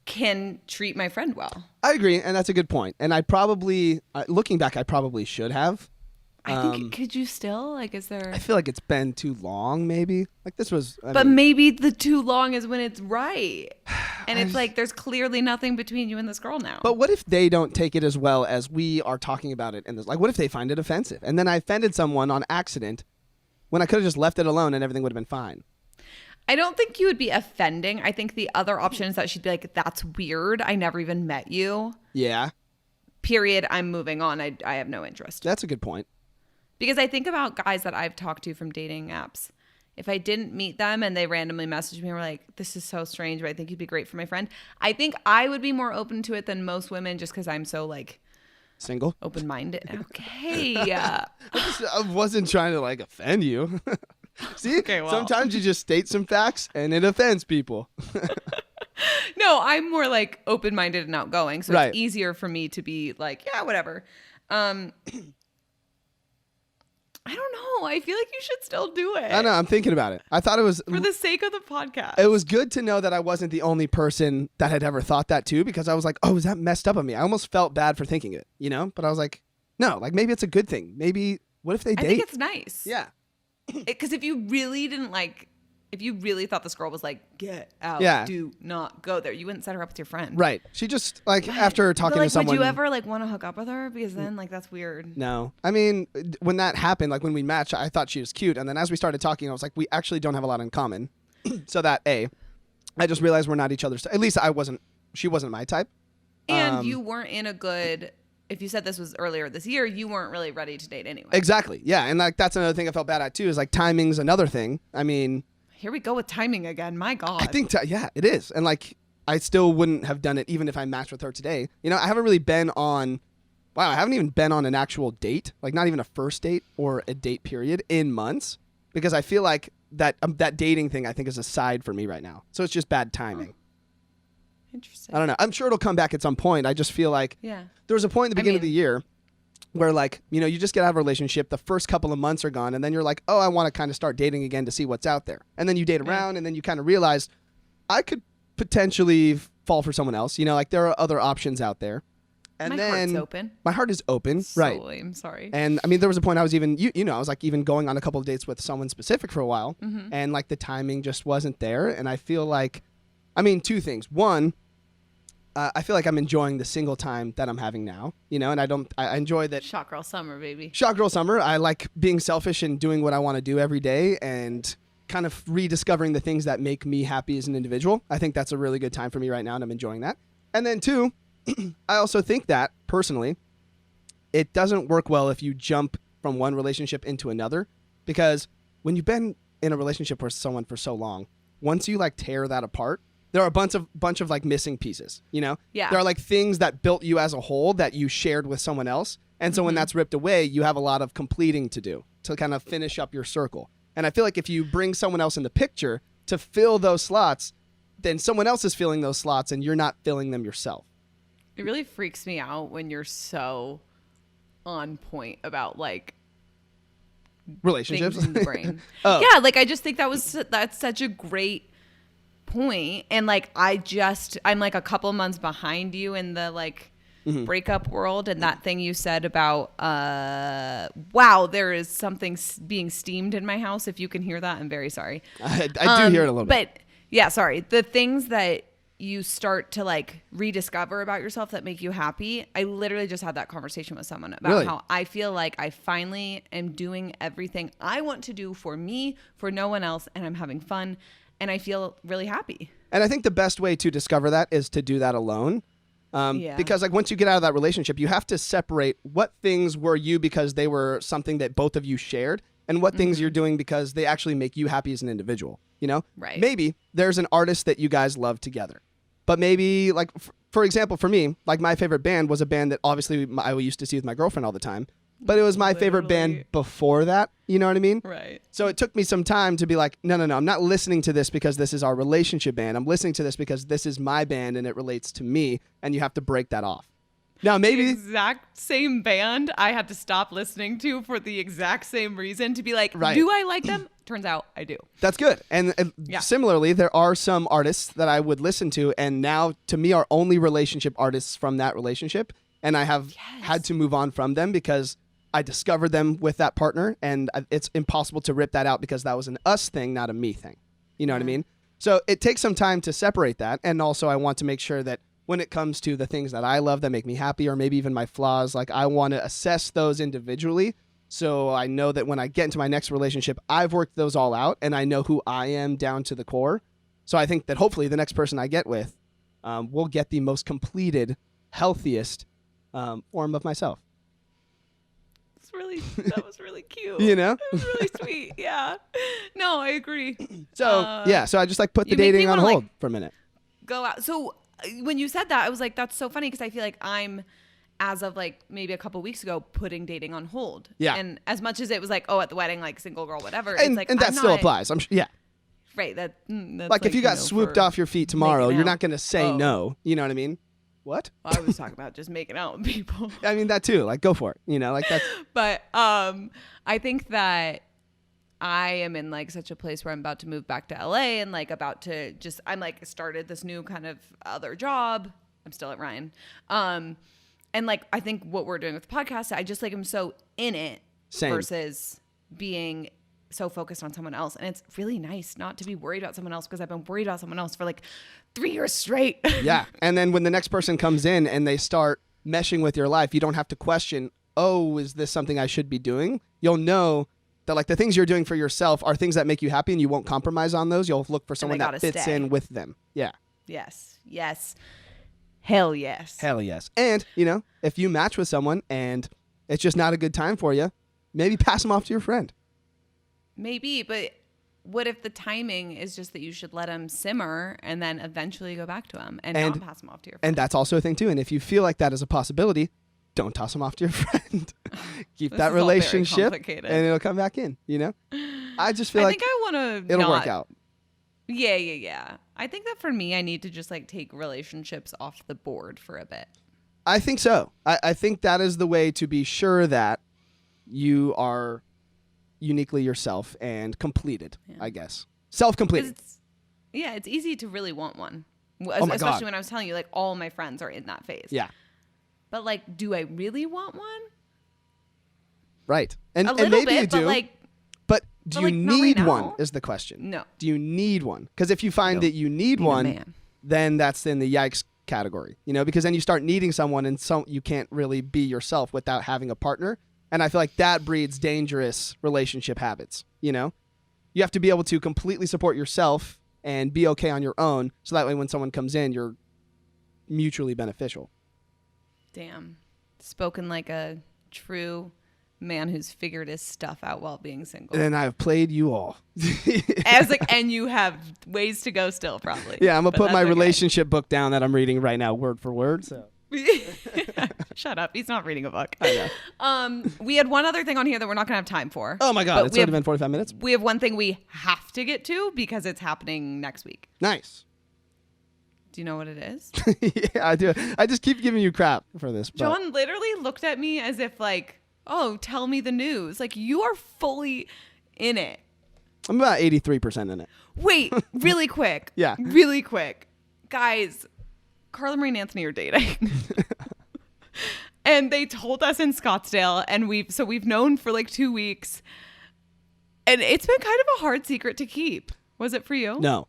can treat my friend well. I agree. And that's a good point. And I probably, looking back, I probably should have. I think, could you still? Like, is there... I feel like it's been too long, maybe. Like, this was... But maybe the too long is when it's right. And it's like, there's clearly nothing between you and this girl now. But what if they don't take it as well as we are talking about it? Like, what if they find it offensive? And then I offended someone on accident when I could have just left it alone and everything would have been fine. I don't think you would be offending. I think the other option is that she'd be like, that's weird. I never even met you. Yeah. Period. I'm moving on. I have no interest. That's a good point. Because I think about guys that I've talked to from dating apps. If I didn't meet them and they randomly messaged me and were like, this is so strange, but I think you'd be great for my friend. I think I would be more open to it than most women just because I'm so like... Single? Open-minded. Okay. I wasn't trying to like offend you. See? Okay, well. Sometimes you just state some facts and it offends people. No, I'm more like open-minded and outgoing. So it's easier for me to be like, yeah, whatever. I don't know. I feel like you should still do it. I know. I'm thinking about it. I thought it was... For the sake of the podcast. It was good to know that I wasn't the only person that had ever thought that too, because I was like, oh, is that messed up of me? I almost felt bad for thinking it, you know? But I was like, no, like maybe it's a good thing. Maybe, what if they date? I think it's nice. Yeah. Because if you really didn't like... If you really thought this girl was like, get out, do not go there, you wouldn't set her up with your friend. Right. She just, like, after talking to someone... Would you ever, like, want to hook up with her? Because then, like, that's weird. No. I mean, when that happened, like, when we matched, I thought she was cute. And then as we started talking, I was like, we actually don't have a lot in common. So that, I just realized we're not each other's... At least she wasn't my type. And you weren't in a good... If you said this was earlier this year, you weren't really ready to date anyway. Exactly. Yeah. And, like, that's another thing I felt bad at, too, is, like, timing's another thing. I mean... Here we go with timing again. My God. I think, it is. And like, I still wouldn't have done it even if I matched with her today. You know, I haven't really been on, I haven't even been on an actual date, like not even a first date or a date period in months, because I feel like that dating thing I think is a side for me right now. So it's just bad timing. Interesting. I don't know. I'm sure it'll come back at some point. I just feel like there was a point in the beginning of the year where like, you know, you just get out of a relationship, the first couple of months are gone, and then you're like, oh, I want to kind of start dating again to see what's out there. And then you date around, and then you kind of realize I could potentially fall for someone else. You know, like there are other options out there. And my heart's open. My heart is open, right? I'm sorry. And I mean, there was a point I was even, you know, I was like even going on a couple of dates with someone specific for a while, and like the timing just wasn't there. And I feel like, I mean, two things. One, I feel like I'm enjoying the single time that I'm having now, you know, and I enjoy that. Shot girl summer, baby. Shot girl summer. I like being selfish and doing what I want to do every day and kind of rediscovering the things that make me happy as an individual. I think that's a really good time for me right now, and I'm enjoying that. And then two, I also think that personally, it doesn't work well if you jump from one relationship into another, because when you've been in a relationship with someone for so long, once you like tear that apart, there are a bunch of like missing pieces, you know? Yeah. There are like things that built you as a whole that you shared with someone else. And so when that's ripped away, you have a lot of completing to do to kind of finish up your circle. And I feel like if you bring someone else in the picture to fill those slots, then someone else is filling those slots and you're not filling them yourself. It really freaks me out when you're so on point about like Relationships things in the brain. Oh. Yeah, like I just think that's such a great point. And like I'm like a couple months behind you in the like breakup world, and that thing you said about wow, there is something being steamed in my house. If you can hear that, I'm very sorry. I do hear it a little bit. But yeah, sorry. The things that you start to like rediscover about yourself that make you happy. I literally just had that conversation with someone about how I feel like I finally am doing everything I want to do for me, for no one else, and I'm having fun, and I feel really happy. And I think the best way to discover that is to do that alone. Because like once you get out of that relationship, you have to separate what things were you because they were something that both of you shared, and what things you're doing because they actually make you happy as an individual. You know, Right. Maybe there's an artist that you guys love together, but maybe like, for example, for me, like my favorite band was a band that obviously I used to see with my girlfriend all the time, but it was my favorite band before that. You know what I mean? Right. So it took me some time to be like, no, I'm not listening to this because this is our relationship band. I'm listening to this because this is my band and it relates to me, and you have to break that off. Now, maybe the exact same band I had to stop listening to for the exact same reason, to be like, Right. do I like them? Turns out I do. that's good. And similarly, there are some artists that I would listen to, and now to me are only relationship artists from that relationship. And I have had to move on from them because I discovered them with that partner, and it's impossible to rip that out because that was an us thing, not a me thing. You know what I mean? So it takes some time to separate that. And also I want to make sure that when it comes to the things that I love that make me happy, or maybe even my flaws, like I want to assess those individually. So I know that when I get into my next relationship, I've worked those all out and I know who I am down to the core. So I think that hopefully the next person I get with will get the most completed, healthiest form of myself. That was really cute. You know? It was really sweet. Yeah. No, I agree. So so I just like put the you make me dating on wanna, hold like, for a minute. Go out. So when you said that, I was like, that's so funny, because I feel like I'm, as of like maybe a couple weeks ago, putting dating on hold. Yeah. And as much as it was like, oh, at the wedding, like single girl, whatever. And, it's like, and that I'm still not- applies. Yeah. Right. That's Like if you got swooped off your feet tomorrow, making you're out. not going to say Oh. no. You know what I mean? What? I was talking about just making out with people. I mean, that too. Like, go for it. You know, like that's. But I think that I am in like such a place where I'm about to move back to LA, and like about to just, I'm like started this new kind of other job. I'm still at Ryan. And like, I think what we're doing with the podcast, I just like, I'm so in it Same. versus being so focused on someone else. And it's really nice not to be worried about someone else, because I've been worried about someone else for like 3 years straight. Yeah. And then when the next person comes in and they start meshing with your life, you don't have to question, oh, is this something I should be doing? You'll know that like the things you're doing for yourself are things that make you happy, and you won't compromise on those. You'll look for someone that gotta fits stay. in with them. Yeah. Yes. Yes. Hell yes. Hell yes. And, you know, if you match with someone and it's just not a good time for you, maybe pass them off to your friend. Maybe, but what if the timing is just that you should let him simmer and then eventually go back to him and not pass him off to your friend? And that's also a thing too. And if you feel like that is a possibility, don't toss them off to your friend. Keep This that is all very relationship complicated. and it'll come back in, you know? I just feel I like think I want to. it'll work out. Yeah. I think that for me, I need to just like take relationships off the board for a bit. I think so. I think that is the way to be sure that you are uniquely yourself and completed, I guess. Self-completed. It's easy to really want one. Oh my Especially God. when I was telling you, like, all my friends are in that phase. Yeah. But, like, do I really want one? Right. And A little maybe bit, you do. but, like, But do you like, not right need now. one is the question. No. Do you need one? Because if you find that you need a one, man. then that's in the yikes category, because then you start needing someone and you can't really be yourself without having a partner. And I feel like that breeds dangerous relationship habits, You have to be able to completely support yourself and be okay on your own. So that way when someone comes in, you're mutually beneficial. Damn. Spoken like a true man who's figured his stuff out while being single. And I've played you all. And you have ways to go still, probably. Yeah, I'm going to But put my that's okay. relationship book down that I'm reading right now, word for word. So Shut up. He's not reading a book. I know. We had one other thing on here that we're not going to have time for. Oh my God, But it's we already have- been 45 minutes. We have one thing we have to get to because it's happening next week. Nice. Do you know what it is? Yeah, I do. I just keep giving you crap for this. But John literally looked at me as if like, oh, tell me the news. Like, you are fully in it. I'm about 83% in it. Wait, really quick. Yeah. Really quick. Guys, Carla Marie and Anthony are dating. And they told us in Scottsdale, and we've known for like 2 weeks. And it's been kind of a hard secret to keep. Was it for you? No.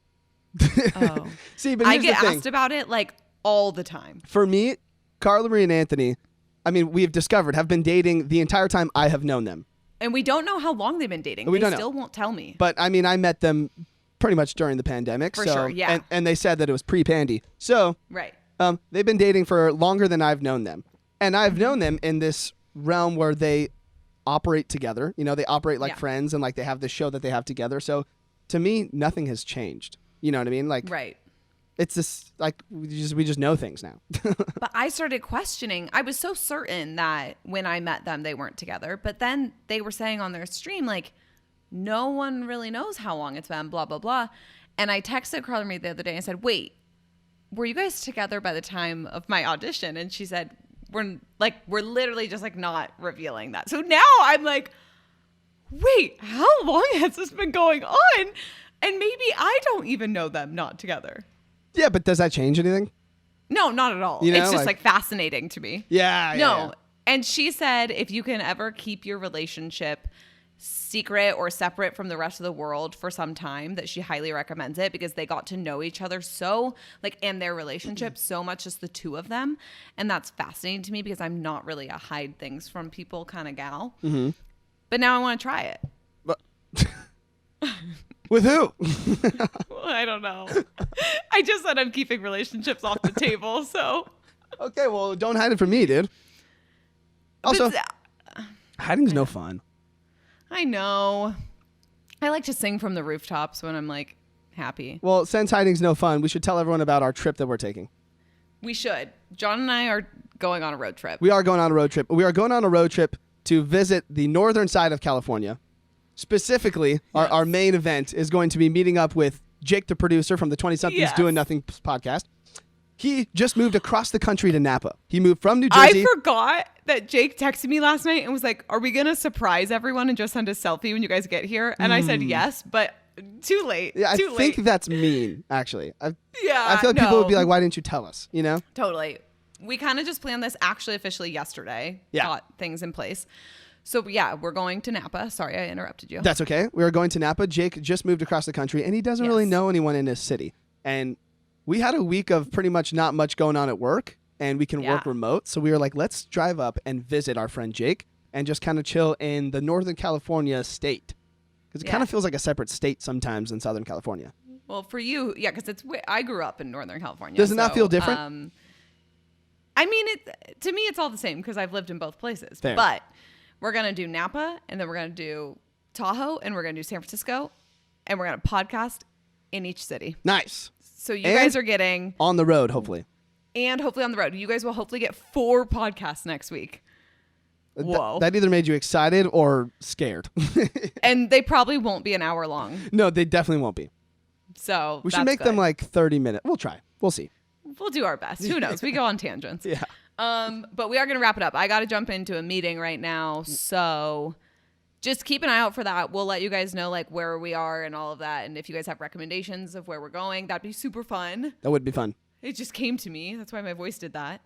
Oh. See, but I here's get the thing. asked about it like all the time. For me, Carla Marie and Anthony, I mean, we've discovered have been dating the entire time I have known them. And we don't know how long they've been dating. We They don't know. still won't tell me. But I mean, I met them pretty much during the pandemic. For so, sure, yeah. And they said that it was pre-pandy. So Right. they've been dating for longer than I've known them. And I've known them in this realm where they operate together. They operate like Yeah. friends and like they have this show that they have together. So to me, nothing has changed. You know what I mean? Like, Right. it's just like we just know things now. But I started questioning. I was so certain that when I met them, they weren't together. But then they were saying on their stream, like, no one really knows how long it's been, blah, blah, blah. And I texted Carla Marie the other day and said, wait, were you guys together by the time of my audition? And she said, we're literally just like not revealing that. So now I'm like, wait, how long has this been going on? And maybe I don't even know them not together. Yeah, but does that change anything? No, not at all. You know, it's just like- like fascinating to me. Yeah. No. And she said if you can ever keep your relationship secret or separate from the rest of the world for some time, that she highly recommends it because they got to know each other and their relationship so much, just the two of them. And that's fascinating to me because I'm not really a hide things from people kind of gal. Mm-hmm. But now I want to try it. But with who? Well, I don't know. I just said I'm keeping relationships off the table. So Okay, well, don't hide it from me, dude. Also, hiding's no fun. I know. I like to sing from the rooftops when I'm like happy. Well, since hiding's no fun, we should tell everyone about our trip that we're taking. We should. John and I are going on a road trip. We are going on a road trip. We are going on a road trip to visit the northern side of California. Specifically, our main event is going to be meeting up with Jake, the producer from the 20-somethings Yes. Doing Nothing podcast. He just moved across the country to Napa. He moved from New Jersey. I forgot that Jake texted me last night and was like, are we going to surprise everyone and just send a selfie when you guys get here? And I said yes, but too late. Yeah, I too think late. that's mean, actually. I feel like no. people would be like, why didn't you tell us? You know? Totally. We kind of just planned this actually officially yesterday. Yeah. Got things in place. So yeah, we're going to Napa. Sorry, I interrupted you. That's okay. We are going to Napa. Jake just moved across the country, and he doesn't really Yes. know anyone in this city. And we had a week of pretty much not much going on at work, and we can work Yeah. remote. So we were like, let's drive up and visit our friend Jake and just kind of chill in the Northern California state. Because it kind Yeah. of feels like a separate state sometimes in Southern California. Well, for you, yeah, because I grew up in Northern California. Does it not so, feel different? I mean, to me, it's all the same because I've lived in both places. Fair. But we're gonna do Napa, and then we're gonna do Tahoe, and we're gonna do San Francisco, and we're gonna podcast in each city. Nice. So you And- guys are getting, On the road, hopefully. and hopefully on the road, you guys will hopefully get 4 podcasts next week. Whoa. That either made you excited or scared. And they probably won't be an hour long. No, they definitely won't be. So We should that's make them good. like 30 minutes. We'll try. We'll see. We'll do our best. Who knows? We go on tangents. Yeah. But we are going to wrap it up. I got to jump into a meeting right now. So just keep an eye out for that. We'll let you guys know like where we are and all of that. And if you guys have recommendations of where we're going, that'd be super fun. That would be fun. It just came to me. That's why my voice did that.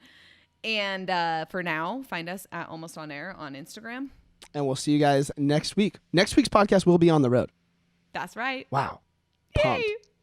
And for now, find us at Almost On Air on Instagram. And we'll see you guys next week. Next week's podcast will be on the road. That's right. Wow. Yay. Pumped.